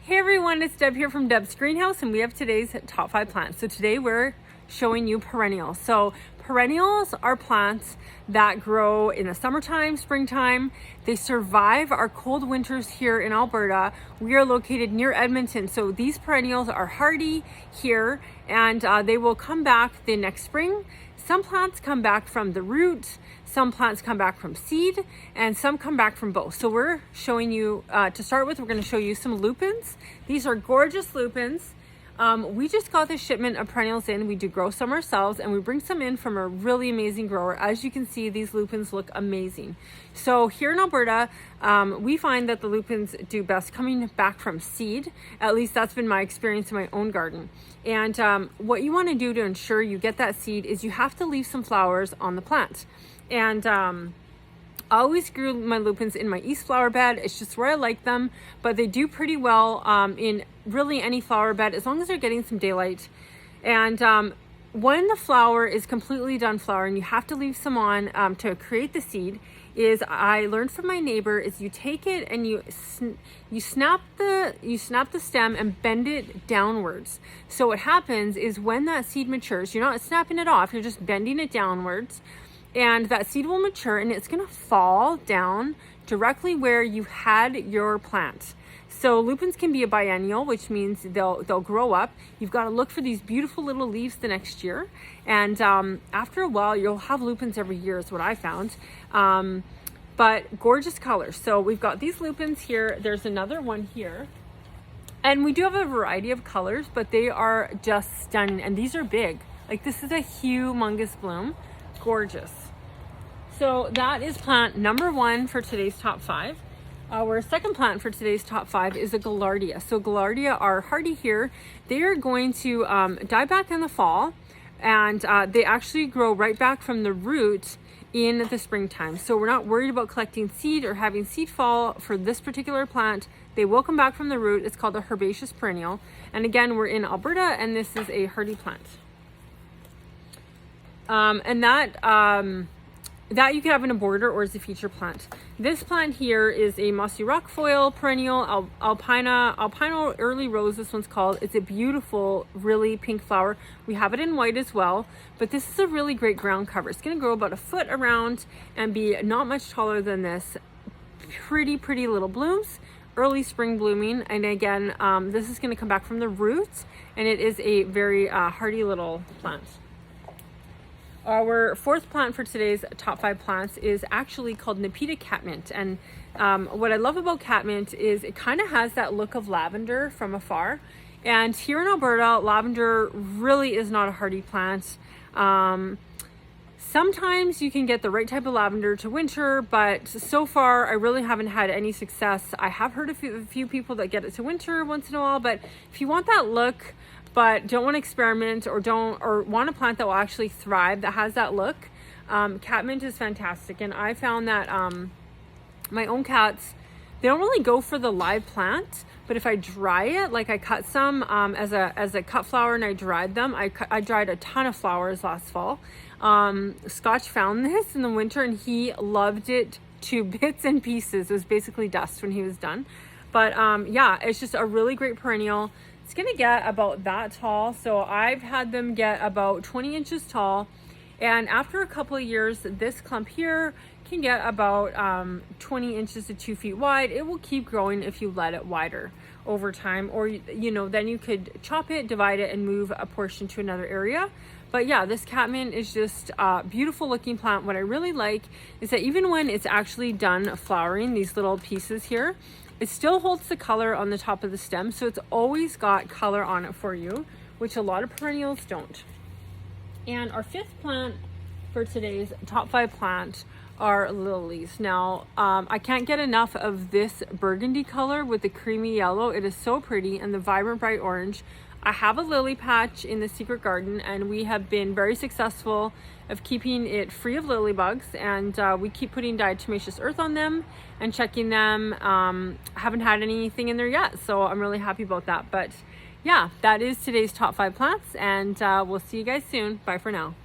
Hey everyone, it's Deb here from Deb's Greenhouse, and we have today's top 5 plants. So today we're showing you perennials. So perennials are plants that grow in the summertime, springtime. They survive our cold winters here in Alberta. We are located near Edmonton, so these perennials are hardy here, and they will come back the next spring. Some plants come back from the root, some plants come back from seed, and some come back from both. So we're showing you, to start with, we're going to show you some lupines. These are gorgeous lupines. We just got this shipment of perennials in. We do grow some ourselves, and we bring some in from a really amazing grower. As you can see, these lupines look amazing. So here in Alberta, we find that the lupines do best coming back from seed. At least that's been my experience in my own garden. And what you want to do to ensure you get that seed is you have to leave some flowers on the plant. And I always grew my lupines in my east flower bed. It's just where I like them, but they do pretty well in really any flower bed as long as they're getting some daylight. And when the flower is completely done flowering, you have to leave some on to create the seed. Is I learned from my neighbor is you take it and you snap the stem and bend it downwards. So what happens is when that seed matures, you're not snapping it off, you're just bending it downwards. And that seed will mature and it's going to fall down directly where you had your plant. So lupines can be a biennial, which means they'll grow up. You've got to look for these beautiful little leaves the next year. And after a while, you'll have lupines every year is what I found. But gorgeous colors. So we've got these lupines here. There's another one here. And we do have a variety of colors, but they are just stunning. And these are big. Like this is a humongous bloom. Gorgeous. So that is plant number 1 for today's top 5. Our second plant for today's top 5 is a Gallardia. So Gallardia are hardy here. They are going to die back in the fall, and they actually grow right back from the root in the springtime. So we're not worried about collecting seed or having seed fall for this particular plant. They will come back from the root. It's called a herbaceous perennial. And again, we're in Alberta, and this is a hardy plant. That you could have in a border or as a feature plant. This plant here is a mossy rockfoil perennial, Alpine early rose, this one's called. It's a beautiful, really pink flower. We have it in white as well, but this is a really great ground cover. It's gonna grow about a foot around and be not much taller than this. Pretty little blooms, early spring blooming. And again, this is gonna come back from the roots, and it is a very hardy little plant. Our fourth plant for today's top 5 plants is actually called Nepeta Catmint. And what I love about catmint is it kind of has that look of lavender from afar. And here in Alberta, lavender really is not a hardy plant. Sometimes you can get the right type of lavender to winter, but so far I really haven't had any success. I have heard a few people that get it to winter once in a while, but if you want that look, but don't want to experiment or want a plant that will actually thrive, that has that look, catmint is fantastic. And I found that my own cats, they don't really go for the live plant, but if I dry it, like I cut some as a cut flower and I dried them. I dried a ton of flowers last fall. Scotch found this in the winter and he loved it to bits and pieces. It was basically dust when he was done. But yeah, it's just a really great perennial. It's gonna get about that tall. So I've had them get about 20 inches tall. And after a couple of years, this clump here can get about 20 inches to 2 feet wide. It will keep growing if you let it wider over time, or then you could chop it, divide it, and move a portion to another area. But yeah, this catmint is just a beautiful looking plant. What I really like is that even when it's actually done flowering, these little pieces here, it still holds the color on the top of the stem. So it's always got color on it for you, which a lot of perennials don't. And our fifth plant for today's top 5 plant are lilies. Now, I can't get enough of this burgundy color with the creamy yellow. It is so pretty, and the vibrant bright orange. I have a lily patch in the secret garden, and we have been very successful of keeping it free of lily bugs, and we keep putting diatomaceous earth on them and checking them. Haven't had anything in there yet, so I'm really happy about that. But yeah, that is today's top 5 plants, and we'll see you guys soon. Bye for now.